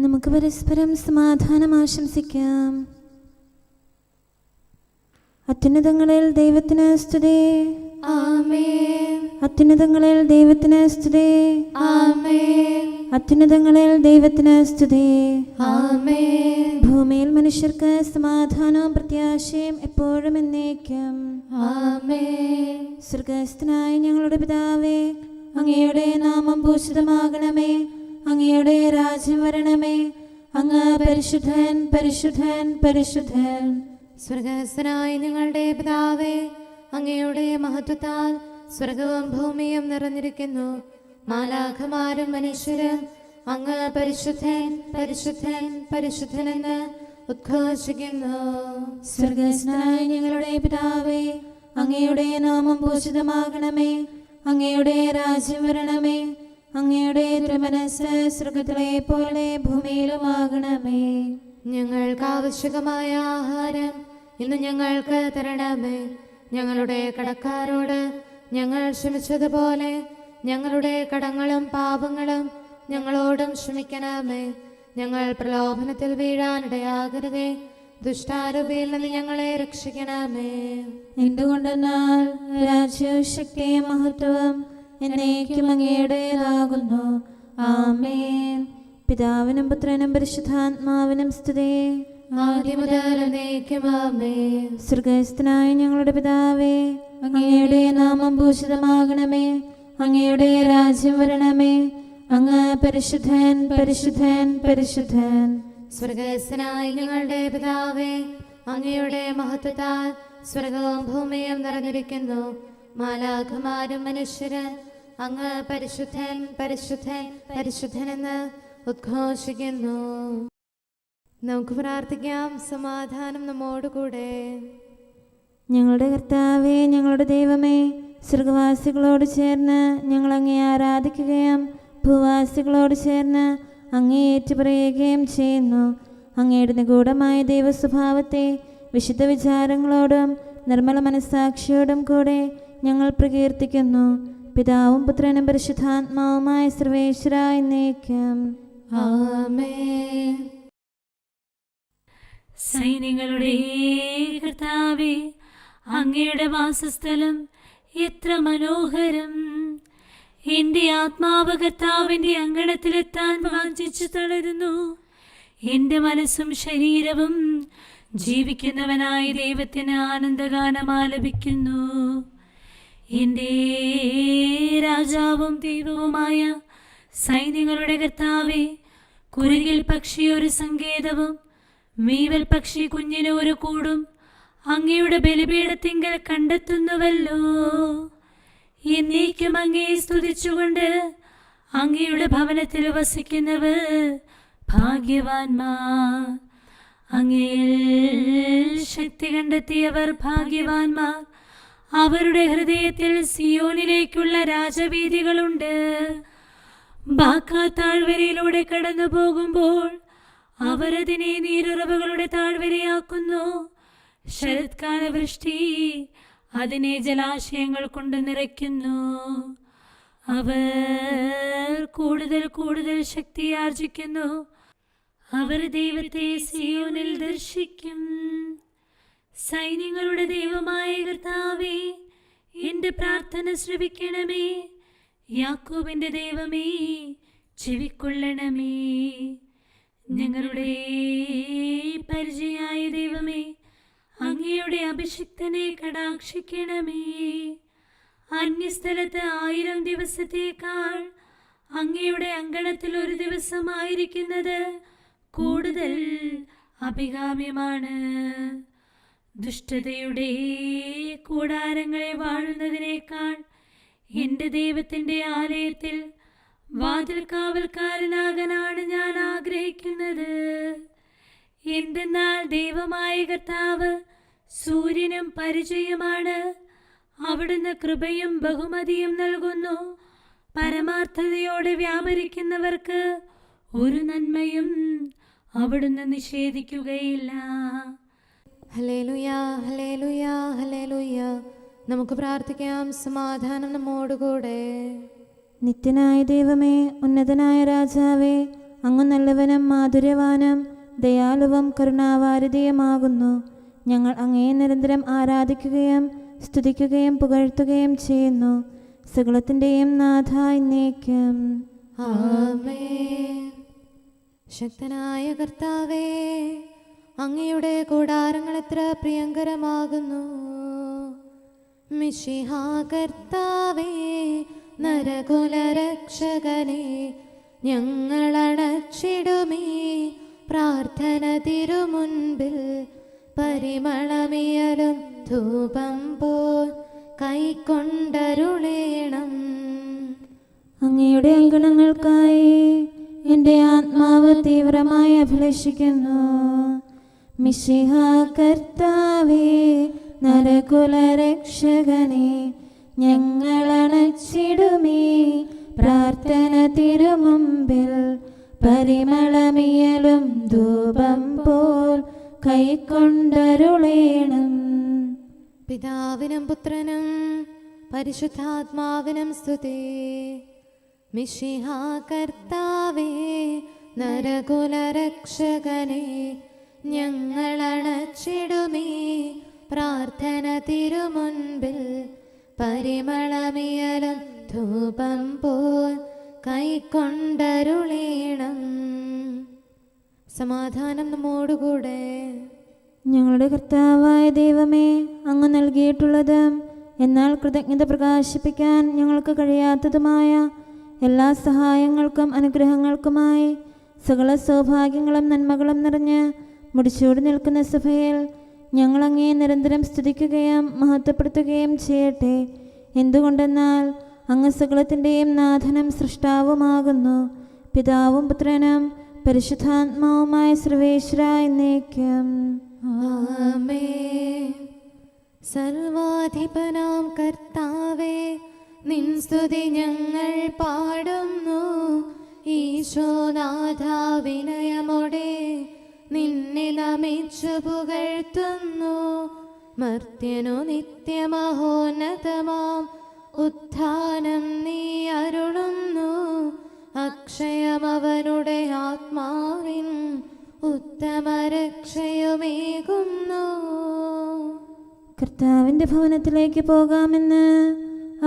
നമുക്ക് പരസ്പരം സമാധാനം ആശംസിക്കാം. അത്യുന്നതങ്ങളിൽ ദൈവത്തിന് സ്തുതി. ആമേൻ. അത്യുന്നതങ്ങളിൽ ദൈവത്തിന് സ്തുതി. ആമേൻ. അത്യുന്നതങ്ങളിൽ ദൈവത്തിന് സ്തുതി. ആമേൻ. ഭൂമിയിൽ മനുഷ്യർക്ക് സമാധാനവും പ്രത്യാശയും എപ്പോഴും എന്നേക്കും. ആമേൻ. സ്വർഗ്ഗസ്ഥനായ ഞങ്ങളുടെ പിതാവേ, അങ്ങയുടെ നാമം പൂജിതമാകണമേ. അങ്ങയുടെ രാജ്യം വരണമേ. അങ്ങ് പരിശുദ്ധൻ, പരിശുദ്ധൻ, പരിശുദ്ധൻ. സ്വർഗ്ഗസ്ഥനായ ഞങ്ങളുടെ പിതാവേ, അങ്ങയുടെ മഹത്വത്താൽ സ്വർഗവും ഭൂമിയും നിറഞ്ഞിരിക്കുന്നു. മാലാഖമാരും മനുഷ്യരും അങ്ങ് പരിശുദ്ധൻ, പരിശുദ്ധൻ, പരിശുദ്ധനെന്ന് ഉദ്ഘോഷിക്കുന്നു. സ്വർഗ്ഗസ്ഥനായ ഞങ്ങളുടെ പിതാവേ, അങ്ങയുടെ നാമം പൂജിതമാകണമേ. അങ്ങയുടെ രാജ്യം വരണമേ. അങ്ങയുടെ തിരുമനസ്സ് സ്വർഗ്ഗത്തിലെ പോലെ ഭൂമിയിലുമാകണമേ. ഞങ്ങൾക്ക് ആവശ്യകമായ ആഹാരം ഇന്ന് ഞങ്ങൾക്ക് തരണമേ. ഞങ്ങളുടെ കടക്കാരോട് ഞങ്ങൾ ക്ഷമിച്ചതുപോലെ ഞങ്ങളുടെ കടങ്ങളും പാപങ്ങളും ഞങ്ങളോടും ക്ഷമിക്കണമേ. ഞങ്ങൾ പ്രലോഭനത്തിൽ വീഴാനിടയാകരുതേ. ദുഷ്ടാരൂപിയിൽ നിന്ന് ഞങ്ങളെ രക്ഷിക്കണമേ. എന്തുകൊണ്ടെന്നാൽ രാജ്യവും ശക്തിയും മഹത്വവും എന്നേക്കും അങ്ങയുടേതാകുന്നു. ആമേൻ. പിതാവിനും പുത്രനും പരിശുദ്ധാത്മാവിനും സ്തുതി. ആദ്യം മുതൽ എന്നേക്കും ആമേൻ. സ്വർഗ്ഗസ്ഥനായ ഞങ്ങളുടെ പിതാവേ, അങ്ങയുടെ നാമം പൂജിതമാകണമേ. അങ്ങയുടെ രാജ്യം വരണമേ. അങ്ങ് പരിശുദ്ധൻ, പരിശുദ്ധൻ, പരിശുദ്ധൻ. സ്വർഗ്ഗസ്ഥനായ ഞങ്ങളുടെ പിതാവേ, അങ്ങയുടെ മഹത്വത്താൽ സ്വർഗവും ഭൂമിയും നിറഞ്ഞിരിക്കുന്നു. മാലാഖമാരും മനുഷ്യരും അങ്ങ് പരിശുദ്ധൻ, പരിശുദ്ധൻ, പരിശുദ്ധനെന്ന് ഉദ്ഘോഷിക്കുന്നു. നമുക്ക് പ്രാർത്ഥിക്കാം. സമാധാനം നമ്മോടുകൂടെ. ഞങ്ങളുടെ കർത്താവേ, ഞങ്ങളുടെ ദൈവമേ, സ്വർഗവാസികളോട് ചേർന്ന് ഞങ്ങൾ അങ്ങേ ആരാധിക്കുകയും ഭൂവാസികളോട് ചേർന്ന് അങ്ങേ ഏറ്റുപറയുകയും ചെയ്യുന്നു. അങ്ങയുടെ നിഗൂഢമായ ദൈവസ്വഭാവത്തെ വിശുദ്ധ വിചാരങ്ങളോടും നിർമ്മല മനസ്സാക്ഷിയോടും കൂടെ ഞങ്ങൾ പ്രകീർത്തിക്കുന്നു. പിതാവും പുത്രനും പരിശുദ്ധാത്മാവുമായ സർവേശ്വരായ എന്നേക്കും. ആമേൻ. സൈന്യങ്ങളുടെ കർത്താവേ, അങ്ങയുടെ വാസസ്ഥലം എത്ര മനോഹരം. എൻ്റെ ആത്മാവ് കർത്താവിൻ്റെ അങ്കണത്തിലെത്താൻ വാഞ്ചിച്ചു തളരുന്നു. എൻ്റെ മനസ്സും ശരീരവും ജീവിക്കുന്നവനായ ദൈവത്തിന് ആനന്ദഗാനം ആലപിക്കുന്നു. എൻ്റെ രാജാവും ദൈവവുമായ സൈന്യങ്ങളുടെ കർത്താവേ, കുരുകിൽ പക്ഷി ഒരു സങ്കേതവും മീവൽ പക്ഷി കുഞ്ഞിന് ഒരു കൂടും അങ്ങയുടെ ബലിപീഠത്തിങ്കൽ കണ്ടെത്തുന്നുവല്ലോ. എന്നേക്കും അങ്ങയെ സ്തുതിച്ചുകൊണ്ട് അങ്ങയുടെ ഭവനത്തിൽ വസിക്കുന്നവർ ഭാഗ്യവാന്മാർ. അങ്ങയിൽ ശക്തി കണ്ടെത്തിയവർ ഭാഗ്യവാന്മാർ. അവരുടെ ഹൃദയത്തിൽ സിയോനിലേക്കുള്ള രാജവീഥികളുണ്ട്. ബാക്കാ താഴ്വരയിലൂടെ കടന്നു പോകുമ്പോൾ അവരതിനെ നീരുറവുകളുടെ താഴ്വരയാക്കുന്നു. ശരത്കാല വൃഷ്ടി അതിനെ ജലാശയങ്ങൾ കൊണ്ട് നിറയ്ക്കുന്നു. അവർ കൂടുതൽ കൂടുതൽ ശക്തിയാർജിക്കുന്നു. അവർ ദൈവത്തെ സിയോനിൽ ദർശിക്കും. സൈന്യങ്ങളുടെ ദൈവമായ കർത്താവേ, എൻ്റെ പ്രാർത്ഥന ശ്രവിക്കണമേ. യാക്കോബിൻ്റെ ദൈവമേ, ചെവിക്കൊള്ളണമേ. ഞങ്ങളുടെ പരിചയായ ദൈവമേ, അങ്ങയുടെ അഭിഷിക്തനെ കടാക്ഷിക്കണമേ. അന്യസ്ഥലത്ത് 1000 ദിവസത്തേക്കാൾ അങ്ങയുടെ അങ്കണത്തിൽ ഒരു ദിവസമായിരിക്കുന്നത് കൂടുതൽ അഭികാമ്യമാണ്. ദുഷ്ടതയുടെ കൂടാരങ്ങളെ വാഴുന്നതിനേക്കാൾ എൻ്റെ ദൈവത്തിൻ്റെ ആലയത്തിൽ വാതിൽ കാവൽക്കാരനാകാനാണ് ഞാൻ ആഗ്രഹിക്കുന്നത്. എന്തെന്നാൽ ദൈവമായ കർത്താവ് സൂര്യനും പരിചയമാണ്. അവിടുന്ന് കൃപയും ബഹുമതിയും നൽകുന്നു. പരമാർത്ഥതയോടെ വ്യാപരിക്കുന്നവർക്ക് ഒരു നന്മയും അവിടുന്ന് നിഷേധിക്കുകയില്ല. ഹല്ലേലൂയ, ഹല്ലേലൂയ, ഹല്ലേലൂയ. നമുക്ക് പ്രാർത്ഥിക്കാം. സമാധാനം നമ്മോടുകൂടെ. നിത്യനായ ദൈവമേ, ഉന്നതനായ രാജാവേ, അങ്ങ് നല്ലവനും മാധുര്യവാനും ദയാലുവും കരുണാവാരിധിയുമാകുന്നു. ഞങ്ങൾ അങ്ങയെ നിരന്തരം ആരാധിക്കുകയും സ്തുതിക്കുകയും പുകഴ്ത്തുകയും ചെയ്യുന്നു. സകലത്തിൻ്റെയും നാഥ എന്നേക്കും. ആമേൻ. ശക്തനായ കർത്താവേ, അങ്ങയുടെ കൂടാരങ്ങൾ എത്ര പ്രിയങ്കരമാകുന്നു. മിശിഹാ കർത്താവേ, നരകുലരക്ഷകനെ, ഞങ്ങളണച്ചിടുമീ പ്രാർത്ഥന തിരുമുൻപിൽ. പരിമളമിയലും ധൂപം പോൽ കൈക്കൊണ്ടരുളേണം. അങ്ങയുടെ അങ്കണങ്ങൾക്കായി എൻ്റെ ആത്മാവ് തീവ്രമായി അഭിലഷിക്കുന്നു. മിശിഹാ കർത്താവേ, നരകുലരക്ഷകനെ, ഞങ്ങളണച്ചിടുമീ പ്രാർത്ഥന തിരുമുമ്പിൽ. പരിമളമിയലും ധൂപം പോൽ കൈക്കൊണ്ടരുളേണം. പിതാവിനും പുത്രനും പരിശുദ്ധാത്മാവിനും സ്തുതി. മിശിഹാ കർത്താവേ, നരകുലരക്ഷകനെ, ഞങ്ങളണച്ചിടുമീ പ്രാർത്ഥന തിരുമുൻപിൽ. പരിമളമിയലും ധൂപം പോൽ കൈക്കൊണ്ടരുളേണം. സമാധാനം നമ്മോടുകൂടെ. ഞങ്ങളുടെ കർത്താവായ ദൈവമേ, അങ്ങ് നൽകിയിട്ടുള്ളതും എന്നാൽ കൃതജ്ഞത പ്രകാശിപ്പിക്കാൻ ഞങ്ങൾക്ക് കഴിയാത്തതുമായ എല്ലാ സഹായങ്ങൾക്കും അനുഗ്രഹങ്ങൾക്കുമായി സകല സൗഭാഗ്യങ്ങളും നന്മകളും നിറഞ്ഞ് മുടിച്ചൂടി നിൽക്കുന്ന സഭയിൽ ഞങ്ങൾ അങ്ങയെ നിരന്തരം സ്തുതിക്കുകയും മഹത്വപ്പെടുത്തുകയും ചെയ്യട്ടെ. എന്തുകൊണ്ടെന്നാൽ അങ്ങ് സകലത്തിൻ്റെയും നാഥനും സൃഷ്ടാവുമാകുന്നു. പിതാവും പുത്രനും പരിശുദ്ധാത്മാവുമായ സർവേശ്വര എന്നേക്കും. ആമേൻ. സർവാധിപനാം കർത്താവേ, നിൻ സ്തുതി ഞങ്ങൾ പാടുന്നു. ഈശോനാഥ, വിനയമോടെ നിന്നെ നമിച്ചു പുകഴ്ത്തുന്നു. മർത്യനു നിത്യമഹോന്നതമാം ഉത്ഥാനം നീ അരുളുന്നു. അക്ഷയമവനുടെ ആത്മാവിൻ ഉത്തമരക്ഷയുമേകുന്നു. കർത്താവിൻ്റെ ഭവനത്തിലേക്ക് പോകാമെന്ന്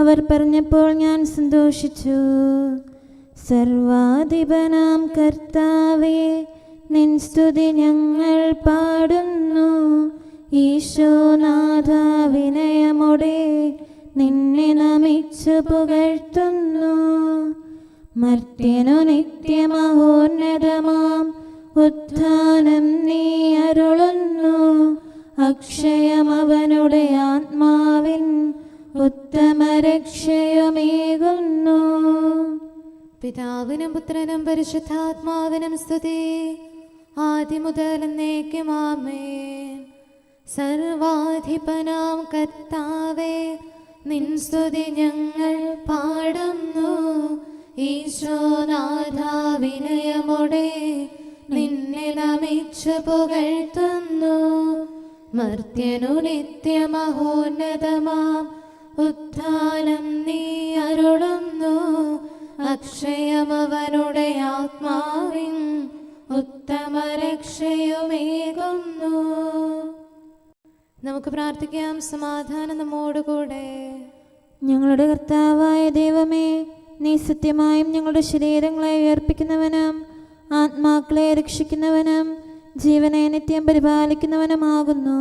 അവർ പറഞ്ഞപ്പോൾ ഞാൻ സന്തോഷിച്ചു. സർവാധിപനാം കർത്താവേ, നിൻ സ്തുതി ഞങ്ങൾ പാടുന്നു. ഈശോനാഥ, വിനയമോടെ നിന്നെ നമിച്ചു പുകഴ്ത്തുന്നു. മർത്യനു നിത്യമഹോന്നതമാം ഉത്ഥാനം നീ അരുളുന്നു. അക്ഷയമവനുടെ ആത്മാവിൻ ഉത്തമരക്ഷയുമേകുന്നു. പിതാവിനും പുത്രനും പരിശുദ്ധാത്മാവിനും സ്തുതി, ആദ്യം മുതൽ എന്നേക്കും. ആമേൻ. സർവാധിപനാം കർത്താവേ, നിൻ സ്തുതി ഞങ്ങൾ പാടുന്നു. ഈശോനാഥ, വിനയമോടെ നിന്നെ നമിച്ചു പുകഴ്ത്തുന്നു. മർത്യനു നിത്യമഹോന്നതമാം ഉത്ഥാനം നീ അരുളുന്നു. അക്ഷയമവനുടെ ആത്മാവിൻ ഉത്തമരക്ഷയുമേകുന്നു. നമുക്ക് പ്രാർത്ഥിക്കാം. സമാധാനം നമ്മോടുകൂടെ. ഞങ്ങളുടെ കർത്താവായ ദൈവമേ, നീ സത്യമായും ഞങ്ങളുടെ ശരീരങ്ങളെ ഉയർപ്പിക്കുന്നവനും ആത്മാക്കളെ രക്ഷിക്കുന്നവനും ജീവനെ നിത്യം പരിപാലിക്കുന്നവനുമാകുന്നു.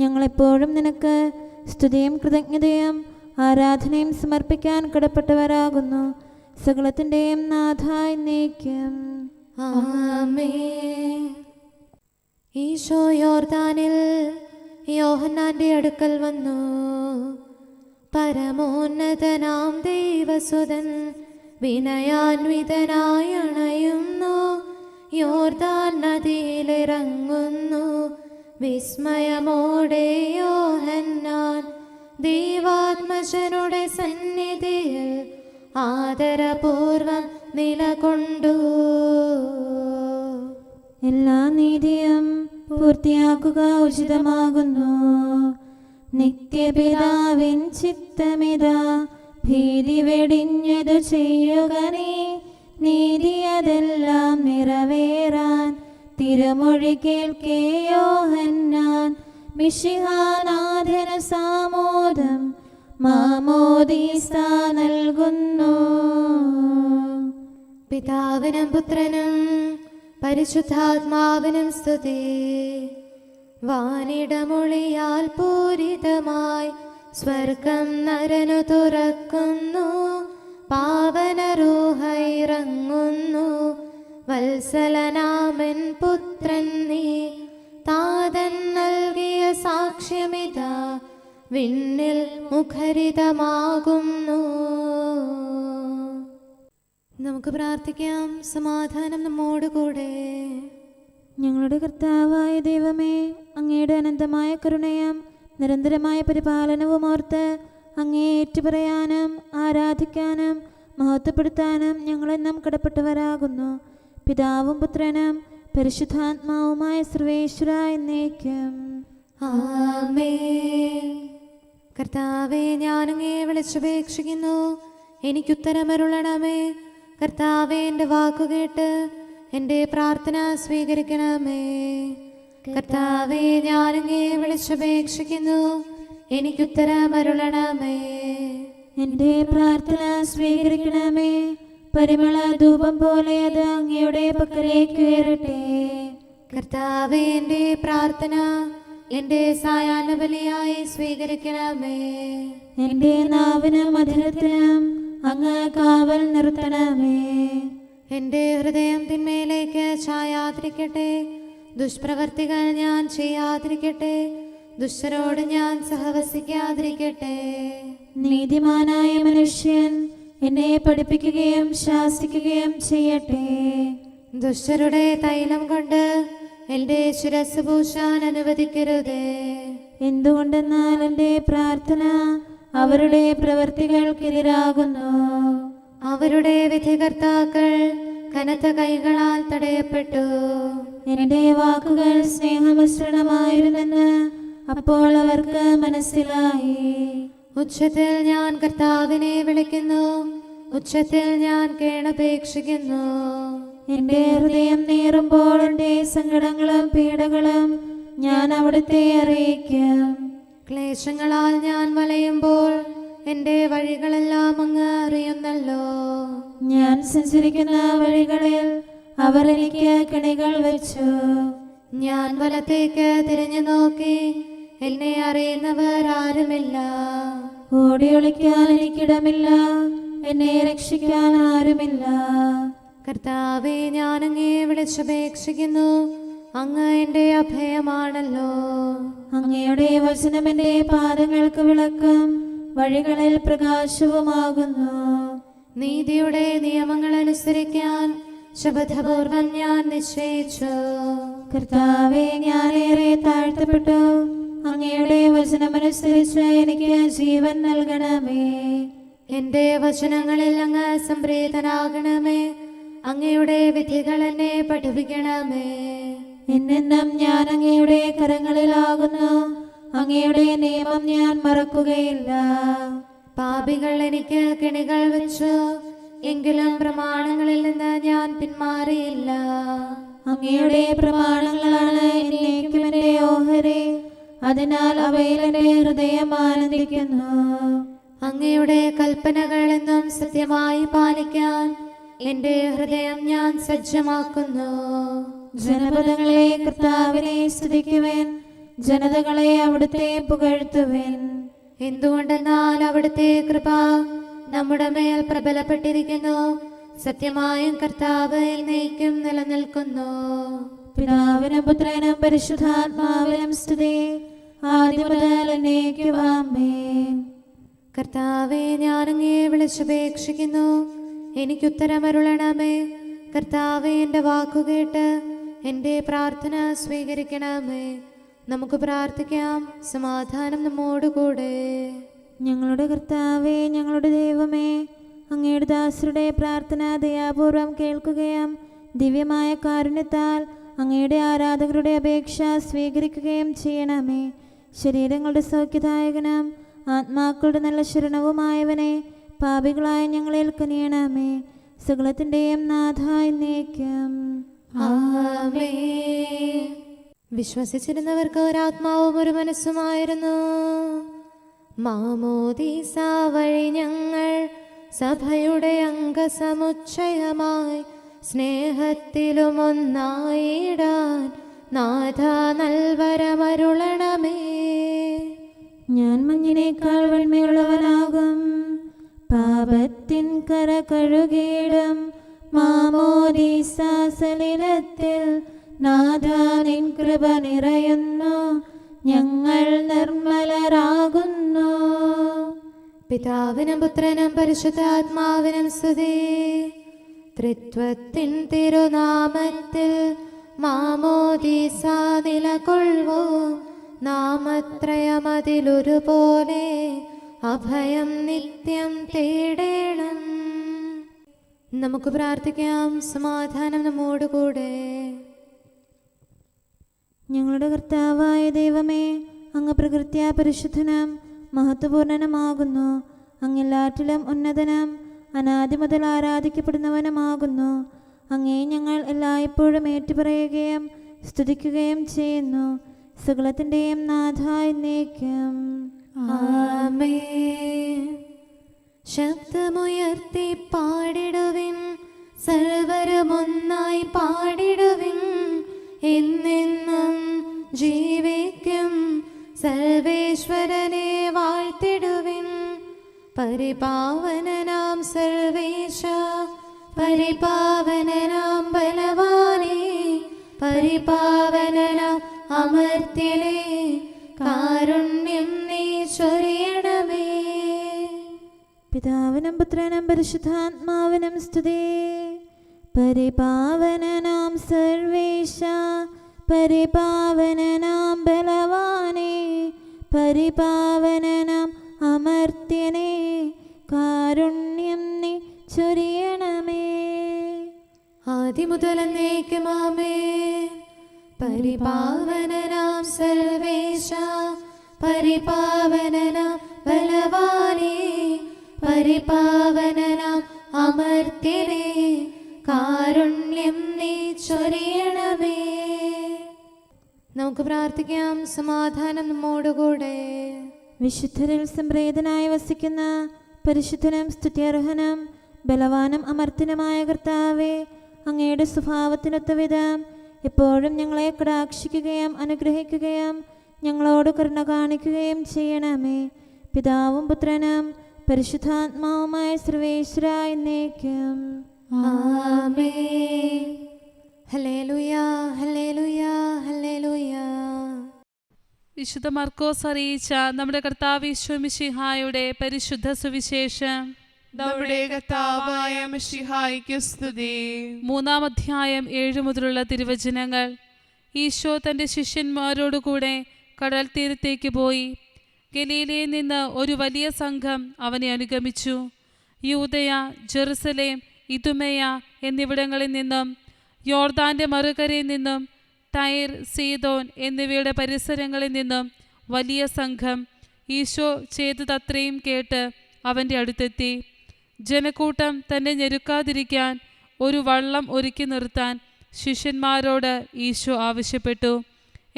ഞങ്ങളെപ്പോഴും നിനക്ക് സ്തുതിയും കൃതജ്ഞതയും ആരാധനയും സമർപ്പിക്കാൻ കടപ്പെട്ടവരാകുന്നു. സകലത്തിൻ്റെയും നാഥ എന്നേക്കും. ആമേൻ. ഈശോ യോർദാനിൽ യോഹന്നാന്റെ അടുക്കൽ വന്നു. പരമോന്നതനാം ദൈവസുതൻ വിനയാൻവിതനായി അണയുന്നു. യോർദാൻ നദിയിലിറങ്ങുന്നു. വിസ്മയമോടെ യോഹന്നാൻ ദൈവാത്മജനുടെ സന്നിധിയിൽ ആദരപൂർവം നിലകൊണ്ടു. എല്ലാ നീതിയും പൂർത്തിയാക്കുക ഉചിതമാകുന്നു. നിത്യപിതാവിൻ ചിത്തമിതാ, ഭീതി വെടിഞ്ഞതു ചെയ്യുക നീ. നീതി അതെല്ലാം നിറവേറാൻ തിരുമൊഴി കേൾക്കേ യോഹന്നാൻ മിശിഹാനാഥന് സാമോദം മാമോദീസ നൽകുന്നു. പിതാവിനും പുത്രനും പരിശുദ്ധാത്മാവിനും സ്തുതി. വാനിടമൊളിയാൽ പൂരിതമായി സ്വർഗം നരനു തുറക്കുന്നു. പാവനരൂഹ ഇറങ്ങുന്നു. വത്സലനാമൻ പുത്രൻ നീ താതൻ നൽകിയ സാക്ഷ്യമിതാ വിണ്ണിൽ മുഖരിതമാകുന്നു. നമുക്ക് പ്രാർത്ഥിക്കാം. സമാധാനം നമ്മോട് കൂടെ. ഞങ്ങളുടെ കർത്താവായ ദൈവമേ, അങ്ങയുടെ അനന്തമായ കരുണയും നിരന്തരമായ പരിപാലനവും ഓർത്ത് അങ്ങേ ഏറ്റുപറയാനും ആരാധിക്കാനും മഹത്വപ്പെടുത്താനും ഞങ്ങളെന്നും കടപ്പെട്ടവരാകുന്നു. പിതാവും പുത്രനും പരിശുദ്ധാത്മാവുമായ സർവേശ്വര എന്നേക്കും ആമേൻ. കർത്താവേ, ഞാനങ്ങേ വിളിച്ചപേക്ഷിക്കുന്നു, എനിക്കുത്തരമരുളണമേ. കർത്താവേ, എൻ്റെ വാക്കുകേട്ട് എൻ്റെ പ്രാർത്ഥന സ്വീകരിക്കണമേ. കർത്താവേ, ഞാനങ്ങേ വിളിച്ചപേക്ഷിക്കുന്നു, എനിക്കുത്തരമരുളണമേ. എൻ്റെ പ്രാർത്ഥന സ്വീകരിക്കണമേ. പരിമള ധൂപം പോലെ അത് അങ്ങയുടെ പക്കലേക്ക് ഉയരട്ടെ. കർത്താവേ, എൻ്റെ പ്രാർത്ഥന എൻ്റെ സായാഹ്ന ബലിയായി സ്വീകരിക്കണമേ. എൻ്റെ നാവിനും മധുരത്തിനും അങ്ങ് കാവൽ നിർത്തണമേ. എൻ്റെ ഹൃദയം തിന്മയിലേക്ക് ചായാതിരിക്കട്ടെ. ദുഷ്പ്രവർത്തികൾ ഞാൻ ചെയ്യാതിരിക്കട്ടെ. ദുഷ്ടരോട് ഞാൻ സഹവസിക്കാതിരിക്കട്ടെ. നീതിമാനായ മനുഷ്യൻ എന്നെ പഠിപ്പിക്കുകയും ശാസിക്കുകയും ചെയ്യട്ടെ. ദുഷ്ടരുടെ തൈലം കൊണ്ട് എൻ്റെ ശിരസ് പൂശാൻ അനുവദിക്കരുതേ. എന്തുകൊണ്ടെന്നാൽ എൻ്റെ പ്രാർത്ഥന അവരുടെ പ്രവൃത്തികൾക്കെതിരാകുന്നു. അവരുടെ വിധികർത്താക്കൾ കനത്ത കൈകളാൽ തടയപ്പെട്ടു. എൻ്റെ വാക്കുകൾ സ്നേഹമിശ്രണമായിരുന്നെന്ന് അപ്പോൾ അവർക്ക് മനസ്സിലായി. ഉച്ചത്തിൽ ഞാൻ കർത്താവിനെ വിളിക്കുന്നു. ഉച്ചത്തിൽ ഞാൻ കേണപേക്ഷിക്കുന്നു. എൻ്റെ ഹൃദയം നീറുമ്പോൾ എൻ്റെ സങ്കടങ്ങളും പീഡകളും ഞാൻ അവിടുത്തെ അറിയിക്കും. ക്ലേശങ്ങളാൽ ഞാൻ വലയുമ്പോൾ എൻ്റെ വഴികളെല്ലാം അങ്ങ് അറിയുന്നല്ലോ. ഞാൻ സഞ്ചരിക്കുന്ന വഴികളിൽ അവർ എനിക്ക് കെണികൾ വെച്ചു. ഞാൻ വലത്തേക്ക് തിരിഞ്ഞു നോക്കി, എന്നെ അറിയുന്നവർ ആരുമില്ല. ഓടി ഒളിക്കാൻ എനിക്കിടമില്ല, എന്നെ രക്ഷിക്കാൻ ആരുമില്ല. കർത്താവേ, ഞാനങ്ങേ വിളിച്ചപേക്ഷിക്കുന്നു, അങ്ങ് എൻ്റെ അഭയമാണല്ലോ. അങ്ങയുടെ വചനം എൻ്റെ പാദങ്ങൾക്ക് വിളക്കും വഴികളിൽ പ്രകാശവുമാകുന്നു. നീതിയുടെ നിയമങ്ങൾ അനുസരിക്കാൻ ശപഥപൂർവം ഞാൻ നിശ്ചയിച്ചു. കർത്താവേ, ഞാനേറെ താഴ്ത്തപ്പെട്ടു. അങ്ങയുടെ വചനമനുസരിച്ച് എനിക്ക് ജീവൻ നൽകണമേ. എൻ്റെ വചനങ്ങളിൽ അങ്ങ് സംപ്രീതനാകണമേ. അങ്ങയുടെ വിധികൾ എന്നെ പഠിപ്പിക്കണമേ. എന്നെന്നും ഞാൻ അങ്ങയുടെ കരങ്ങളിലാകുന്നു. അങ്ങയുടെ നിയമം ഞാൻ മറക്കുകയില്ല. പാപികൾ എനിക്ക് കെണികൾ വെച്ചു, എങ്കിലും പ്രമാണങ്ങളിൽ നിന്ന് ഞാൻ പിന്മാറിയില്ല. അങ്ങയുടെ പ്രമാണങ്ങളാണ് എന്നേക്കും എൻ്റെ ഓഹരി. അതിനാൽ അവയിൽ എൻ്റെ ഹൃദയം ആനന്ദിക്കുന്നു. അങ്ങയുടെ കൽപ്പനകൾ എന്നും സത്യമായി പാലിക്കാൻ എൻ്റെ ഹൃദയം ഞാൻ സജ്ജമാക്കുന്നു. ജനപദങ്ങളെ കർത്താവിനെ സ്തുതിക്കുവേൻ. ജനതകളെ അവിടുത്തെ പുകഴ്ത്തുവേൻ. എന്തുകൊണ്ടെന്നാൽ അവിടുത്തെ കൃപ നമ്മുടെ മേൽ പ്രബലപ്പെട്ടിരിക്കുന്നു. സത്യമായും കർത്താവ് എന്നേക്കും നിലനിൽക്കുന്നു. പിതാവിനും പുത്രനും പരിശുദ്ധാത്മാവിനും സ്തുതി, ആദ്യം മുതൽ എന്നേക്കും ആമേൻ. കർത്താവേ, ഞാനങ്ങേ വിളിച്ചപേക്ഷിക്കുന്നു, എനിക്കുത്തരമരുളണമേ. കർത്താവേ, എൻ്റെ വാക്കുകേട്ട് എൻ്റെ പ്രാർത്ഥന സ്വീകരിക്കണമേ. നമുക്ക് പ്രാർത്ഥിക്കാം. സമാധാനം നമ്മോട് കൂടെ. ഞങ്ങളുടെ കർത്താവേ, ഞങ്ങളുടെ ദൈവമേ, അങ്ങയുടെ ദാസരുടെ പ്രാർത്ഥന ദയാപൂർവം കേൾക്കുകയും ദിവ്യമായ കാരുണ്യത്താൽ അങ്ങയുടെ ആരാധകരുടെ അപേക്ഷ സ്വീകരിക്കുകയും ചെയ്യണമേ. ശരീരങ്ങളുടെ സൗഖ്യദായകനും ആത്മാക്കളുടെ നല്ല ശരണവുമായവനെ, പാപികളായ ഞങ്ങളിൽ കനിയണമേ. സകലത്തിൻ്റെയും നാഥ എന്നേക്കും. ആമേൻ. വിശ്വസിച്ചിരുന്നവർക്ക് ഒരാത്മാവും ഒരു മനസ്സുമായിരുന്നു. മാമോദീസ വഴി ഞങ്ങൾ സഭയുടെ അംഗസമുച്ചയമായി സ്നേഹത്തിലും ഒന്നായിടാൻ നാഥ നൽവരമരുളണമേ. ഞാൻ മഞ്ഞിനേക്കാൾ വെണ്മയുള്ളവനാകും, പാപത്തിൻ കര കഴുകിയിടും മാമോദീസ സലിലത്തിൽ നാഥ നിൻ കൃപ നിറയുന്നു, ഞങ്ങൾ നിർമ്മലരാകുന്നു. പിതാവിനും പുത്രനും പരിശുദ്ധാത്മാവിനും സ്തുതി. ത്രിത്വത്തിൻ തിരുനാമത്തിൽ മാമോദീസ നിലകൊള്ളുവോ, നാമത്രയമതിലൊരുപോലെ അഭയം നിത്യം തേടേണം. നമുക്ക് പ്രാർത്ഥിക്കാം. സമാധാനം നമ്മോടുകൂടെ. ഞങ്ങളുടെ കർത്താവായ ദൈവമേ, അങ്ങ് പ്രകൃത്യാ പരിശുദ്ധനും മഹത്വപൂർണനുമാകുന്നു. അങ്ങെല്ലാറ്റിലും ഉന്നതനും അനാദി മുതൽ ആരാധിക്കപ്പെടുന്നവനുമാകുന്നു. അങ്ങേ ഞങ്ങൾ എല്ലായ്പ്പോഴും ഏറ്റുപറയുകയും സ്തുതിക്കുകയും ചെയ്യുന്നു, സകലത്തിൻ്റെയും നാഥ എന്നേക്കും. ആമേൻ. ശബ്ദമുയർത്തി പാടിടുവിൻ, സർവരുമൊന്നായി പാടിടുവിൻ. എന്നെന്നും ജീവിക്കും സർവേശ്വരനെ വാഴ്ത്തിടുവിൻ. പരിപാവനനാം സർവേശ, പരിപാവനനാം ബലവാനേ, പരിപാവനനാം അമർത്യനേ, കാരുണ്യം നീ ചൊരിയണമേ. പിതാവിനും പുത്രനും പരിശുദ്ധാത്മാവിനും സ്തുതി. പരിപാവനനാം സർവേശ, പരിപാവനനാം ബലവാനേ, പരിപാവനനാം അമർത്യനേ, കാരുണ്യം നീ ചൊരിയണമേ. ആദിമുതൽ എന്നേക്കും ആമേൻ. പരിപാവനനാം സർവേശ, പരിപാവനനാം ബലവാനേ, പരിപാവനനാം അമർത്യനേ, കാരുണ്യം നീ ചൊരിയണമേ. നമുക്ക് പ്രാർത്ഥിക്കാം. സമാധാനം നമ്മോടുകൂടെ. വിശുദ്ധരിൽ സംപ്രേതനായി വസിക്കുന്ന പരിശുദ്ധനും സ്തുത്യർഹനും ബലവാനും അമർത്യനുമായ കർത്താവേ, അങ്ങയുടെ സ്വഭാവത്തിനൊത്ത വിധം എപ്പോഴും ഞങ്ങളെ കടാക്ഷിക്കുകയും അനുഗ്രഹിക്കുകയും ഞങ്ങളോട് കരുണ കാണിക്കുകയും ചെയ്യണമേ. പിതാവും പുത്രനും പരിശുദ്ധാത്മാവുമായ സർവേശ്വര എന്നേക്കും. ആമേൻ. ഹല്ലേലൂയ, ഹല്ലേലൂയ, ഹല്ലേലൂയ. വിശുദ്ധ മർക്കോസ് അറിയിച്ച നമ്മുടെ കർത്താവ് ഈശോ മിശിഹായുടെ പരിശുദ്ധ സുവിശേഷം. നമ്മുടെ കർത്താവായ മിശിഹായ്ക്ക് സ്തുതി. 3-ാം അധ്യായം 7 മുതലുള്ള തിരുവചനങ്ങൾ. ഈശോ തൻ്റെ ശിഷ്യന്മാരോടുകൂടെ കടൽ തീരത്തേക്ക് പോയി. ഗലീലയിൽ നിന്ന് ഒരു വലിയ സംഘം അവനെ അനുഗമിച്ചു. യൂദയ, ജെറുസലേം, ഇദുമയ എന്നിവിടങ്ങളിൽ നിന്നും, യോർദാൻ്റെ മറുകരയിൽ നിന്നും, ടൈർ, സീദോൻ എന്നിവയുടെ പരിസരങ്ങളിൽ നിന്നും വലിയ സംഘം ഈശോ ചെയ്തതത്രയും കേട്ട് അവൻ്റെ അടുത്തെത്തി. ജനക്കൂട്ടം തന്നെ ഞെരുക്കാതിരിക്കാൻ ഒരു വള്ളം ഒരുക്കി നിർത്താൻ ശിഷ്യന്മാരോട് ഈശോ ആവശ്യപ്പെട്ടു.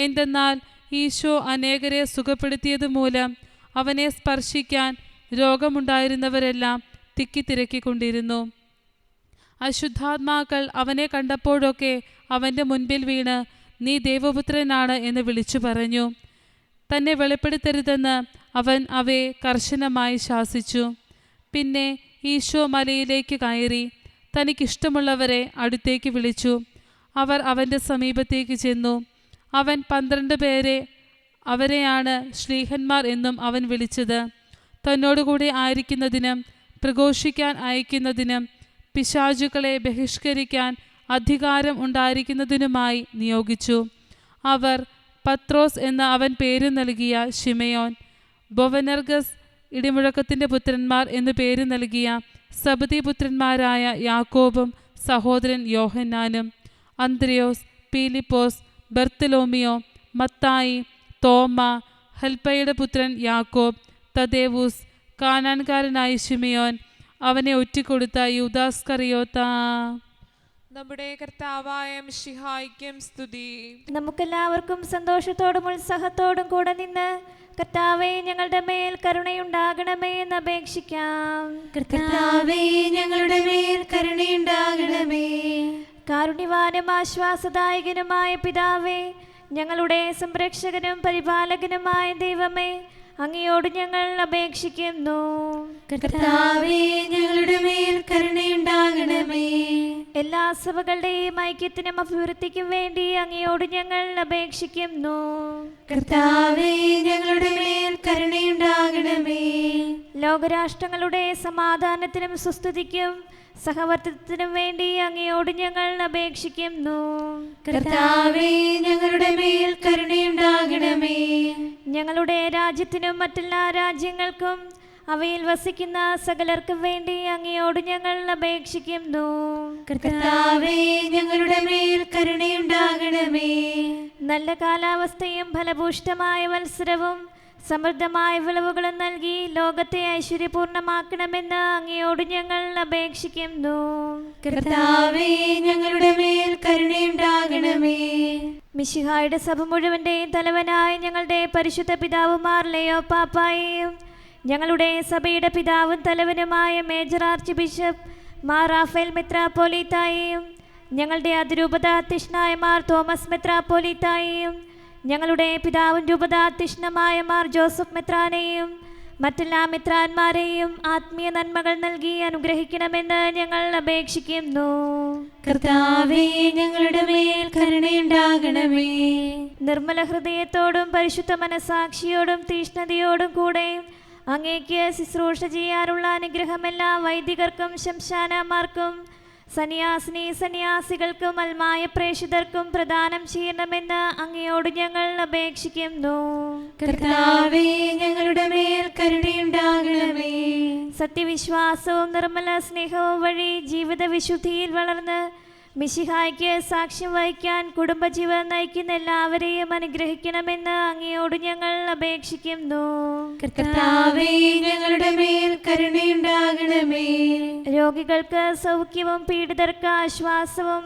എന്തെന്നാൽ ഈശോ അനേകരെ സുഖപ്പെടുത്തിയത് മൂലം അവനെ സ്പർശിക്കാൻ രോഗമുണ്ടായിരുന്നവരെല്ലാം തിക്കിത്തിരക്കിക്കൊണ്ടിരുന്നു. അശുദ്ധാത്മാക്കൾ അവനെ കണ്ടപ്പോഴൊക്കെ അവൻ്റെ മുൻപിൽ വീണ്, നീ ദൈവപുത്രനാണ് എന്ന് വിളിച്ചു പറഞ്ഞു. തന്നെ വെളിപ്പെടുത്തരുതെന്ന് അവൻ അവയെ കർശനമായി ശാസിച്ചു. പിന്നെ ഈശോ മലയിലേക്ക് കയറി തനിക്കിഷ്ടമുള്ളവരെ അടുത്തേക്ക് വിളിച്ചു. അവർ അവൻ്റെ സമീപത്തേക്ക് ചെന്നു. അവൻ 12 പേരെ, അവരെയാണ് ശ്ലീഹന്മാർ എന്നും അവൻ വിളിച്ചത്, തന്നോടുകൂടി ആയിരിക്കുന്നതിനും പ്രഘോഷിക്കാൻ അയക്കുന്നതിനും പിശാചുക്കളെ ബഹിഷ്കരിക്കാൻ അധികാരം ഉണ്ടായിരിക്കുന്നതിനുമായി നിയോഗിച്ചു. അവർ പത്രോസ് എന്ന അവൻ പേരു നൽകിയ ശിമയോൻ, ബൊവനർഗസ് ഇടിമുഴക്കത്തിൻ്റെ പുത്രന്മാർ എന്നു പേര് നൽകിയ സബദി പുത്രന്മാരായ യാക്കോബും സഹോദരൻ യോഹന്നാനും, അന്ത്രയോസ്, പീലിപ്പോസ്, ബർത്തലോമിയോ, മത്തായി, തോമ, ഹൽപ്പയുടെ പുത്രൻ യാക്കോബ്, തദേവൂസ്, കാനാൻകാരനായ ശിമയോൻ, അവനെ ഒറ്റിക്കൊടുത്ത യൂദാസ്കറിയോത്ത. നമ്മുടെ കർത്താവായ മിശിഹായ്ക്കും സ്തുതി. നമുക്കെല്ലാവർക്കും സന്തോഷത്തോടും ഉത്സാഹത്തോടും കൂടെ നിന്ന് കർത്താവേ ഞങ്ങളുടെ മേൽ കരുണയുണ്ടാകണമേ എന്ന് അപേക്ഷിക്കാം. കർത്താവേ ഞങ്ങളുടെ മേൽ കരുണയുണ്ടാകണമേ. കാരുണ്യവാനും ആശ്വാസദായകനുമായ പിതാവേ, ഞങ്ങളുടെ സംരക്ഷകനും പരിപാലകനുമായ ദൈവമേ, അങ്ങയോട് ഞങ്ങൾ അപേക്ഷിക്കുന്നു. കർത്താവേ ഞങ്ങളുടെ മേൽ കരുണയുണ്ടാകണമേ. എല്ലാ സഭകളുടെയും ഐക്യത്തിനും അഭിവൃദ്ധിക്കും വേണ്ടി അങ്ങയോട് ഞങ്ങൾ അപേക്ഷിക്കുന്നു. കർത്താവേ ഞങ്ങളുടെ മേൽ കരുണയുണ്ടാകണമേ. ലോകരാഷ്ട്രങ്ങളുടെ സമാധാനത്തിനും സുസ്ഥിതിക്കും സഹവർത്തിത്വത്തിനും വേണ്ടി അങ്ങയോട് ഞങ്ങൾ അപേക്ഷിക്കുന്നു. കർത്താവേ ഞങ്ങളുടെ മേൽ കരുണയുണ്ടാകണമേ. ഞങ്ങളുടെ രാജ്യത്തിനും മറ്റെല്ലാ രാജ്യങ്ങൾക്കും അവയിൽ വസിക്കുന്ന സകലർക്കും വേണ്ടി അങ്ങയോട് ഞങ്ങൾ അപേക്ഷിക്കുന്നു. കർത്താവേ ഞങ്ങളുടെ മേൽ കരുണയുണ്ടാകണമേ. നല്ല കാലാവസ്ഥയും ഫലഭൂഷ്ടമായ മത്സരവും സമൃദ്ധമായ വിളവുകളും നൽകി ലോകത്തെ ഐശ്വര്യപൂർണമാക്കണമെന്ന് അങ്ങയോട് ഞങ്ങൾ അപേക്ഷിക്കുന്നു. കർത്താവേ ഞങ്ങളുടെ മേൽ കരുണയുണ്ടാകണമേ. മിശിഹായുടെ സഭ മുഴുവന്റെയും തലവനായ ഞങ്ങളുടെ പരിശുദ്ധ പിതാവുമാർ ലെയോ പാപ്പായെയും ഞങ്ങളുടെ സഭയുടെ പിതാവും തലവനുമായ major archbishop Mar Raphael മെത്രാപ്പോലീത്തായെയും ഞങ്ങളുടെ അതിരൂപതാധ്യക്ഷനായ മാർ തോമസ് മെത്രാപ്പോലീത്തായെയും ഞങ്ങളുടെ പിതാവും രൂപതാധ്യക്ഷനുമായ മാർ ജോസഫ് മെത്രാനെയും മറ്റെല്ലാ മെത്രാന്മാരെയും ആത്മീയ നന്മകൾ നൽകി അനുഗ്രഹിക്കണമെന്ന് ഞങ്ങൾ അപേക്ഷിക്കുന്നു. കർത്താവേ ഞങ്ങളുടെ മേൽ കരുണയുണ്ടാകണമേ. നിർമ്മല ഹൃദയത്തോടും പരിശുദ്ധ മനസാക്ഷിയോടും തീഷ്ണതയോടും കൂടെ അങ്ങേക്ക് ശുശ്രൂഷ ചെയ്യാനുള്ള അനുഗ്രഹം എല്ലാ വൈദികർക്കും ശംശാനമാർക്കും സന്യാസികൾക്കും അൽമായ പ്രേക്ഷിതർക്കും പ്രദാനം ചെയ്യണമെന്ന് അങ്ങയോട് ഞങ്ങൾ അപേക്ഷിക്കുന്നു. കർത്താവേ ഞങ്ങളുടെ മേൽ കരുണയുണ്ടാകണമേ. സത്യവിശ്വാസവും നിർമ്മല സ്നേഹവും വഴി ജീവിത വിശുദ്ധിയിൽ വളർന്ന് മിശിഹായ്ക്ക് സാക്ഷ്യം വഹിക്കാൻ കുടുംബജീവിതം നയിക്കുന്ന എല്ലാവരെയും അനുഗ്രഹിക്കണമെന്ന് അങ്ങയോട് ഞങ്ങൾ അപേക്ഷിക്കുന്നു. കർത്താവേ ഞങ്ങളുടെ മേൽ കരുണയുണ്ടാകണമേ. രോഗികൾക്ക് സൗഖ്യവും പീഡിതർക്ക് ആശ്വാസവും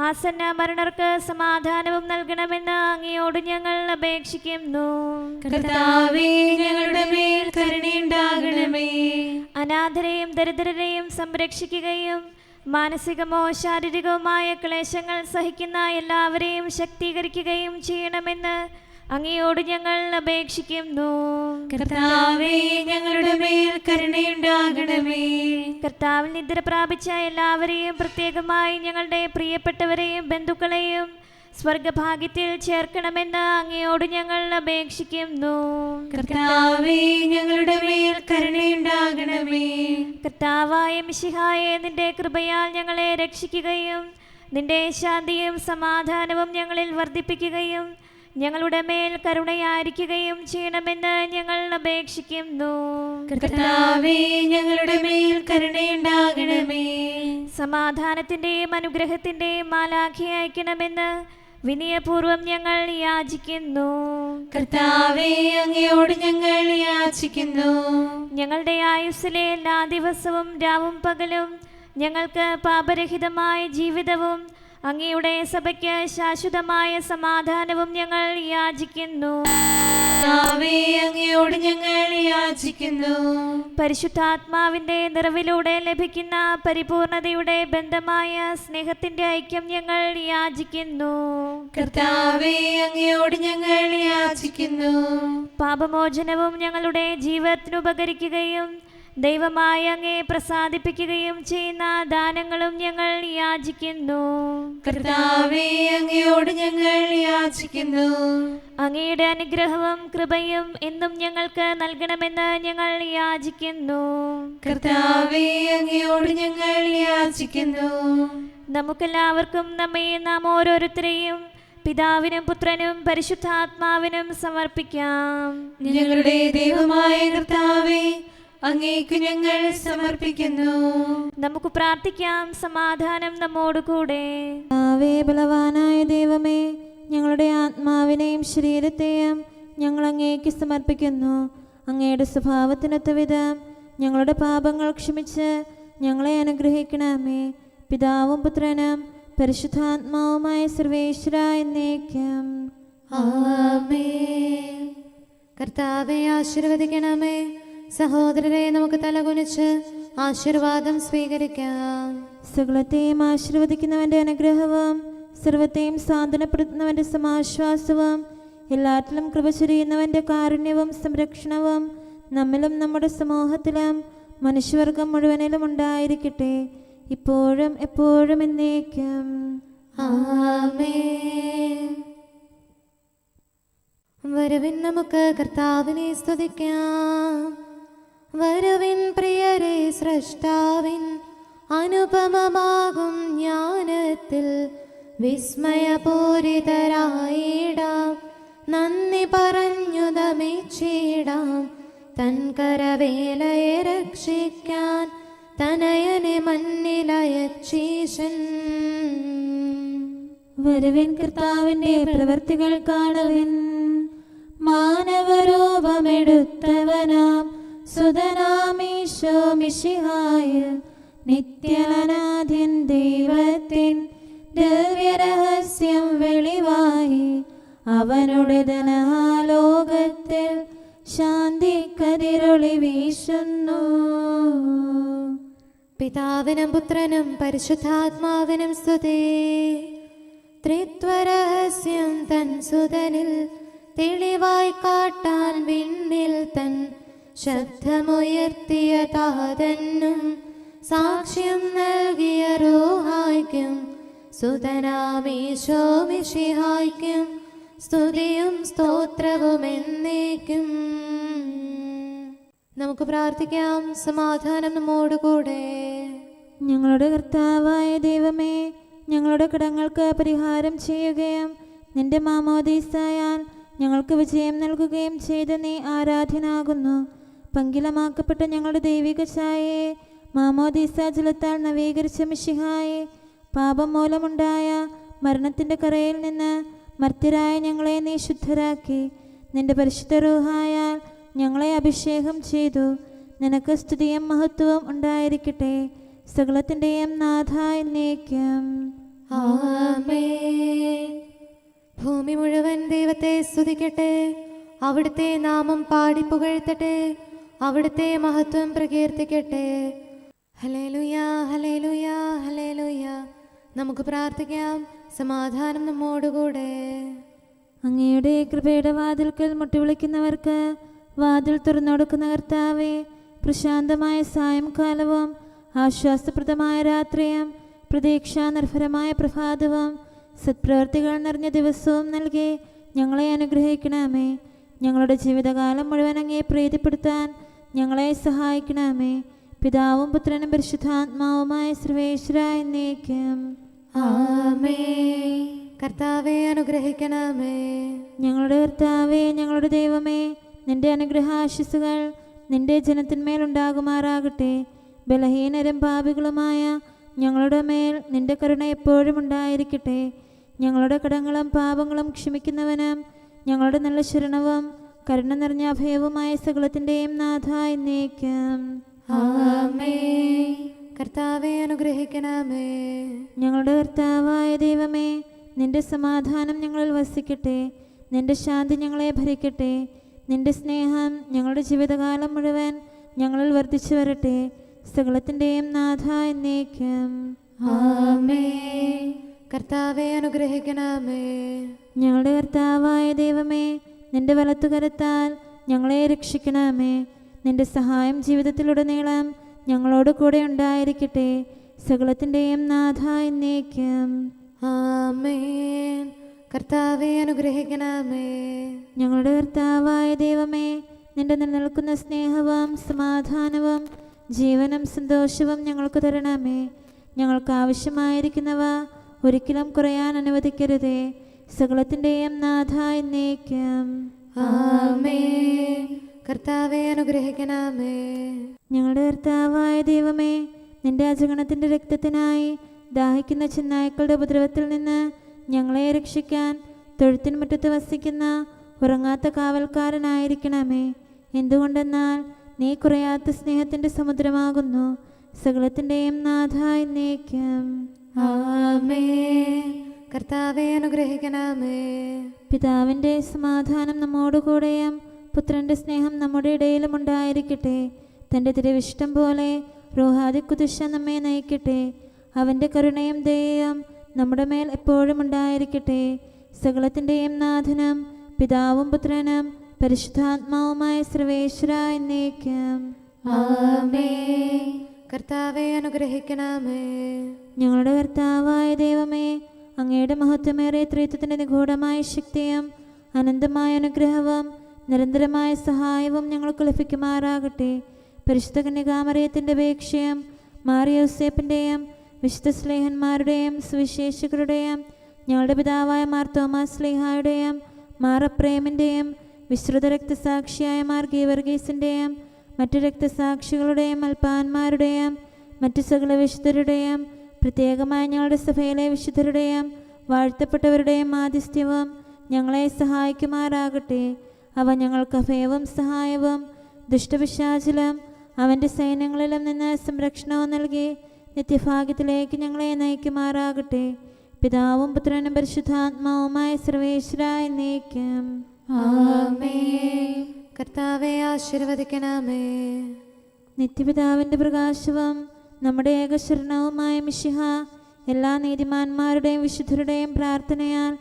ആസന്ന മരണർക്ക് സമാധാനവും നൽകണമെന്ന് അങ്ങയോട് ഞങ്ങൾ അപേക്ഷിക്കുന്നു. കർത്താവേ ഞങ്ങളുടെ മേൽ കരുണയുണ്ടാകണമേ. അനാഥരെയും ദരിദ്രരെയും സംരക്ഷിക്കുകയും മാനസികമോ ശാരീരികവുമായ ക്ലേശങ്ങൾ സഹിക്കുന്ന എല്ലാവരെയും ശക്തീകരിക്കുകയും ചെയ്യണമെന്ന് അങ്ങയോട് ഞങ്ങൾ അപേക്ഷിക്കുന്നു. കർത്താവേ ഞങ്ങളുടെ മേൽ കരുണയുണ്ടാകണമേ. കർത്താവിൽ നിദ്ര പ്രാപിച്ച എല്ലാവരെയും പ്രത്യേകമായി ഞങ്ങളുടെ പ്രിയപ്പെട്ടവരെയും ബന്ധുക്കളെയും സ്വർഗഭാഗ്യത്തിൽ ചേർക്കണമെന്ന് അങ്ങയോട് ഞങ്ങൾ അപേക്ഷിക്കുന്നു. കർത്താവേ ഞങ്ങളുടെ മേൽ കരുണയുണ്ടാകണമേ. കർത്താവായ മിശിഹായെ, നിന്റെ കൃപയാൽ ഞങ്ങളെ രക്ഷിക്കുകയും നിന്റെ ശാന്തിയും സമാധാനവും ഞങ്ങളിൽ വർദ്ധിപ്പിക്കുകയും ഞങ്ങളുടെ മേൽ കരുണയായിരിക്കുകയും ചെയ്യണമെന്ന് ഞങ്ങൾ അപേക്ഷിക്കുന്നു. കർത്താവേ ഞങ്ങളുടെ മേൽ കരുണയുണ്ടാകണമേ. സമാധാനത്തിന്റെയും അനുഗ്രഹത്തിന്റെയും മാലാഖി അയക്കണമെന്ന് വിനയപൂർവം ഞങ്ങൾ യാചിക്കുന്നു. കർത്താവേ അങ്ങയോട് ഞങ്ങൾ യാചിക്കുന്നു. ഞങ്ങളുടെ ആയുസ്സിലെ എല്ലാ ദിവസവും രാവും പകലും ഞങ്ങൾക്ക് പാപരഹിതമായ ജീവിതവും അങ്ങയുടെ സഭയ്ക്ക് ശാശ്വതമായ സമാധാനവും ഞങ്ങൾ യാചിക്കുന്നു. കർത്താവേ അങ്ങയോട് ഞങ്ങൾ യാചിക്കുന്നു. പരിശുദ്ധാത്മാവിന്റെ നിറവിലൂടെ ലഭിക്കുന്ന പരിപൂർണതയുടെ ബന്ധമായ സ്നേഹത്തിന്റെ ഐക്യം ഞങ്ങൾ യാചിക്കുന്നു. കർത്താവേ അങ്ങയോട് ഞങ്ങൾ യാചിക്കുന്നു. പാപമോചനവും ഞങ്ങളുടെ ജീവിതത്തിന് ഉപകരിക്കുകയും ദൈവമായ അങ്ങേ പ്രസാദിപ്പിക്കുകയും ചെയ്യുന്ന ദാനങ്ങളും ഞങ്ങൾ യാചിക്കുന്നു. കർത്താവേ അങ്ങയോട് ഞങ്ങൾ യാചിക്കുന്നു. അങ്ങയുടെ അനുഗ്രഹവും കൃപയും എന്നും ഞങ്ങൾക്ക് നൽകണമെന്ന് ഞങ്ങൾ യാചിക്കുന്നു. കർത്താവേ അങ്ങയോട് ഞങ്ങൾ യാചിക്കുന്നു. നമുക്കെല്ലാവർക്കും നാം ഓരോരുത്തരെയും പിതാവിനും പുത്രനും പരിശുദ്ധാത്മാവിനും സമർപ്പിക്കാം. ഞങ്ങളുടെ ദൈവമായ കർത്താവേ, അങ്ങേക്ക് ഞങ്ങൾ സമർപ്പിക്കുന്നു. നമുക്ക് പ്രാർത്ഥിക്കാം. സമാധാനം നമ്മോടുകൂടെ. ബലവാനായ ദൈവമേ, ഞങ്ങളുടെ ആത്മാവിനെയും ശരീരത്തെയും ഞങ്ങൾ അങ്ങേക്ക് സമർപ്പിക്കുന്നു. അങ്ങയുടെ സ്വഭാവത്തിനൊത്ത വിധം ഞങ്ങളുടെ പാപങ്ങൾ ക്ഷമിച്ച് ഞങ്ങളെ അനുഗ്രഹിക്കണമേ. പിതാവും പുത്രനും പരിശുദ്ധാത്മാവുമായ സർവേശ്വര എന്നേക്കും. ആമേൻ. കർത്താവെ ആശീർവദിക്കണമേ. സഹോദരരെ, നമുക്ക് തലകുനിച്ച് ആശീർവാദം സ്വീകരിക്കാം. സകലത്തെയും ആശീർവദിക്കുന്നവന്റെ അനുഗ്രഹവും സർവത്തെയും സാന്ത്വനപ്പെടുത്തുന്നവന്റെ സമാശ്വാസവും എല്ലാറ്റിലും കൃപ ചൊരിയുന്നവന്റെ കാരുണ്യവും സംരക്ഷണവും നമ്മിലും നമ്മുടെ സമൂഹത്തിലും മനുഷ്യവർഗം മുഴുവനിലും ഉണ്ടായിരിക്കട്ടെ, ഇപ്പോഴും എപ്പോഴും എന്നേക്കും. ആമേൻ. വരുവിൻ, നമുക്ക് കർത്താവിനെ സ്തുതിക്കാം. വരുവിൻ പ്രിയരെ, സ്രഷ്ടാവിൻ അനുപമമാകും ജ്ഞാനത്തിൽ വിസ്മയപൂരിതരായിടാം. നന്ദി പറഞ്ഞു നമിച്ചിടാം തൻ കരവേലയെ രക്ഷിക്കാൻ തനയനെ മണ്ണിലയച്ചീശൻ. വരുവിൻ, കർത്താവിന്റെ പ്രവർത്തികൾ കാണുവിൻ. മാനവരൂപമെടുത്തവനാം സുതനാമീശോ മിശിഹായ നിത്യനാഥൻ ദൈവത്തിൻ ദിവ്യരഹസ്യം വെളിവായി അവനുടെ ധനലോകത്തിൽ ശാന്തി കതിരൊളി വീശുന്നു. പിതാവിനും പുത്രനും പരിശുദ്ധാത്മാവിനും സ്തുതി. ത്രിത്വരഹസ്യം തൻ സുതനിൽ തെളിവായി കാട്ടാൻ വിണ്ണിൽ തൻ ശബ്ദമുയർത്തിയ താതന്നും സാക്ഷ്യം നൽകിയ റൂഹായ്ക്കും സുതനാമീശോ മിശിഹായ്ക്കും സ്തുതിയും സ്തോത്രവും എന്നേക്കും. നമുക്ക് പ്രാർത്ഥിക്കാം. സമാധാനം നമ്മോടുകൂടെ. ഞങ്ങളുടെ കർത്താവായ ദൈവമേ, ഞങ്ങളുടെ കടങ്ങൾക്ക് പരിഹാരം ചെയ്യുകയും നിന്റെ മാമോദീസായാൽ ഞങ്ങൾക്ക് വിജയം നൽകുകയും ചെയ്ത നീ ആരാധ്യനാകുന്നു. പങ്കിലമാക്കപ്പെട്ട ഞങ്ങളുടെ ദൈവിക ഛായയെ മാമോദീസ ജലത്താൽ നവീകരിച്ച മിശിഹായെ, പാപം മൂലമുണ്ടായ മരണത്തിൻ്റെ കറയിൽ നിന്ന് മർത്യരായ ഞങ്ങളെ നീ ശുദ്ധരാക്കി നിന്റെ പരിശുദ്ധ റൂഹായാൽ ഞങ്ങളെ അഭിഷേകം ചെയ്തു. നിനക്ക് സ്തുതിയും മഹത്വവും ഉണ്ടായിരിക്കട്ടെ, സകലത്തിൻ്റെയും നാഥ എന്നേക്കും. ആമേൻ. ഭൂമി മുഴുവൻ ദൈവത്തെ സ്തുതിക്കട്ടെ. അവിടുത്തെ നാമം പാടി പുകഴ്ത്തട്ടെ. അവിടുത്തെ മഹത്വം പ്രകീർത്തിക്കട്ടെ. ഹല്ലേലൂയ, ഹല്ലേലൂയ, ഹല്ലേലൂയ. നമുക്ക് പ്രാർത്ഥിക്കാം. സമാധാനം നമ്മോടുകൂടെ. അങ്ങയുടെ കൃപയുടെ വാതിൽക്കൽ മുട്ടിവിളിക്കുന്നവർക്ക് വാതിൽ തുറന്നുകൊടുക്കുന്ന കർത്താവേ, പ്രശാന്തമായ സായംകാലവും ആശ്വാസപ്രദമായ രാത്രിയും പ്രതീക്ഷാനിർഭരമായ പ്രഭാതവും സത്പ്രവർത്തികൾ നിറഞ്ഞ ദിവസവും നൽകി ഞങ്ങളെ അനുഗ്രഹിക്കണമേ. ഞങ്ങളുടെ ജീവിതകാലം മുഴുവൻ അങ്ങയെ പ്രീതിപ്പെടുത്താൻ ഞങ്ങളെ സഹായിക്കണമേ. പിതാവും പുത്രനും പരിശുദ്ധാത്മാവുമായ സർവേശ്വര എന്നേക്കും. ആമേൻ. കർത്താവെ അനുഗ്രഹിക്കണമേ. ഞങ്ങളുടെ കർത്താവേ, ഞങ്ങളുടെ ദൈവമേ, നിന്റെ അനുഗ്രഹാശിസുകൾ നിന്റെ ജനത്തിന്മേലുണ്ടാകുമാറാകട്ടെ. ബലഹീനരും പാപികളുമായ ഞങ്ങളുടെ മേൽ നിന്റെ കരുണ എപ്പോഴും ഉണ്ടായിരിക്കട്ടെ. ഞങ്ങളുടെ കടങ്ങളും പാപങ്ങളും ക്ഷമിക്കുന്നവനും ഞങ്ങളുടെ നല്ല ശരണവും കരുണ നിറഞ്ഞ അഭയവുമായ സകലത്തിൻ്റെയും നാഥ എന്നേക്കും. ആമേൻ. കർത്താവെ അനുഗ്രഹിക്കണമേ. ഞങ്ങളുടെ കർത്താവായ ദൈവമേ, നിന്റെ സമാധാനം ഞങ്ങളിൽ വസിക്കട്ടെ. നിന്റെ ശാന്തി ഞങ്ങളെ ഭരിക്കട്ടെ. നിന്റെ സ്നേഹം ഞങ്ങളുടെ ജീവിതകാലം മുഴുവൻ ഞങ്ങളിൽ വർദ്ധിച്ചു വരട്ടെ, സകലത്തിൻ്റെയും നാഥ എന്നേക്കും. ആമേൻ. കർത്താവെ അനുഗ്രഹിക്കണമേ. ഞങ്ങളുടെ കർത്താവായ ദൈവമേ, നിന്റെ വലത്തുകരത്താൽ ഞങ്ങളെ രക്ഷിക്കണമേ. നിന്റെ സഹായം ജീവിതത്തിലുടനീളം ഞങ്ങളോട് കൂടെ ഉണ്ടായിരിക്കട്ടെ, സകലത്തിൻ്റെയും നാഥ എന്നേക്കും. ആമേൻ. കർത്താവെ അനുഗ്രഹിക്കണമേ. ഞങ്ങളുടെ കർത്താവായ ദൈവമേ, നിന്റെ നിലനിൽക്കുന്ന സ്നേഹവും സമാധാനവും ജീവനും സന്തോഷവും ഞങ്ങൾക്ക് തരണമേ. ഞങ്ങൾക്ക് ആവശ്യമായിരിക്കുന്നവ ഒരിക്കലും കുറയാൻ അനുവദിക്കരുതേ, സകലത്തിൻ്റെയും നാഥ എന്നേക്കും. ആമേൻ. കർത്താവെ അനുഗ്രഹിക്കണമേ. ഞങ്ങളുടെ കർത്താവായ ദൈവമേ, നിന്റെ അജഗണത്തിൻ്റെ രക്തത്തിനായി ദാഹിക്കുന്ന ചെന്നായ്ക്കളുടെ ഉപദ്രവത്തിൽ നിന്ന് ഞങ്ങളെ രക്ഷിക്കാൻ തൊഴുത്തിൻ മുറ്റത്ത് വസിക്കുന്ന ഉറങ്ങാത്ത കാവൽക്കാരനായിരിക്കണമേ. എന്തുകൊണ്ടെന്നാൽ നീ കുറയാത്ത സ്നേഹത്തിൻ്റെ സമുദ്രമാകുന്നു. സകലത്തിൻ്റെയും നാഥായി എന്നേക്കും. ആമേൻ. കർത്താവെ അനുഗ്രഹിക്കണമേ. പിതാവിൻ്റെ സമാധാനം നമ്മോടുകൂടെയും പുത്രൻ്റെ സ്നേഹം നമ്മുടെ ഇടയിലും ഉണ്ടായിരിക്കട്ടെ. തൻ്റെ തിരുവിഷ്ടം പോലെ റൂഹാദിക്കുദിശ നമ്മെ നയിക്കട്ടെ. അവൻ്റെ കരുണയും ദയയും നമ്മുടെ മേൽ എപ്പോഴും ഉണ്ടായിരിക്കട്ടെ. സകലത്തിൻ്റെയും നാഥനും പിതാവും പുത്രനും പരിശുദ്ധാത്മാവുമായ സർവേശ്വര എന്നേക്കും. ആമേൻ. കർത്താവെ അനുഗ്രഹിക്കണമേ. ഞങ്ങളുടെ കർത്താവായ ദൈവമേ, അങ്ങയുടെ മഹത്വമേറിയ ത്രിത്വത്തിൻ്റെ നിഗൂഢമായ ശക്തിയും അനന്തമായ അനുഗ്രഹവും നിരന്തരമായ സഹായവും ഞങ്ങൾക്ക് ലഭിക്കുമാറാകട്ടെ. പരിശുദ്ധ കന്യകാമറിയത്തിൻ്റെ അപേക്ഷയും മാറിയോസേപ്പിൻ്റെയും വിശുദ്ധ സ്ലേഹന്മാരുടെയും സുവിശേഷകരുടെയും ഞങ്ങളുടെ പിതാവായ മാർ തോമാസ് സ്ലീഹായുടെയും മാർ അപ്രേമിൻ്റെയും വിശ്രുത രക്തസാക്ഷിയായ മാർ ഗീവർഗീസിൻ്റെയും മറ്റു രക്തസാക്ഷികളുടെയും അൽപ്പാന്മാരുടെയും മറ്റു സകല വിശുദ്ധരുടെയും പ്രത്യേകമായ ഞങ്ങളുടെ സഭയിലെ വിശുദ്ധരുടെയും വാഴ്ത്തപ്പെട്ടവരുടെയും മാധ്യസ്ഥ്യവും ഞങ്ങളെ സഹായിക്കുമാറാകട്ടെ. അവ ഞങ്ങൾക്ക് അഭയവും സഹായവും ദുഷ്ടപിശാചിലും അവൻ്റെ സൈന്യങ്ങളിലും നിന്ന് സംരക്ഷണവും നൽകി നിത്യഭാഗ്യത്തിലേക്ക് ഞങ്ങളെ നയിക്കുമാറാകട്ടെ. പിതാവും പുത്രനും പരിശുദ്ധാത്മാവുമായ സർവേശ്വര എന്നേക്കും. ആമേൻ. കർത്താവെ ആശീർവദിക്കണമേ. നിത്യപിതാവിൻ്റെ പ്രകാശവും നമ്മുടെ ഏകശരണവുമായ മിശിഹ എല്ലാ നീതിമാന്മാരുടെയും വിശുദ്ധരുടെയും പ്രാർത്ഥനയാൽ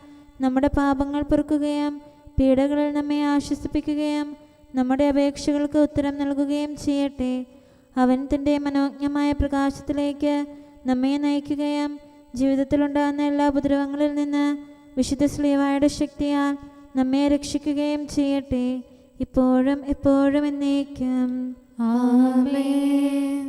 നമ്മുടെ പാപങ്ങൾ പൊറുക്കുകയും പീഡകളിൽ നമ്മെ ആശ്വസിപ്പിക്കുകയും നമ്മുടെ അപേക്ഷകൾക്ക് ഉത്തരം നൽകുകയും ചെയ്യട്ടെ. അവൻ തൻ്റെ മനോജ്ഞമായ പ്രകാശത്തിലേക്ക് നമ്മെ നയിക്കുകയും ജീവിതത്തിലുണ്ടാകുന്ന എല്ലാ ഉപദ്രവങ്ങളിൽ നിന്ന് വിശുദ്ധ ശ്ലീഹായുടെ ശക്തിയാൽ നമ്മെ രക്ഷിക്കുകയും ചെയ്യട്ടെ, ഇപ്പോഴും എപ്പോഴും എന്നേക്കും. ആമേൻ.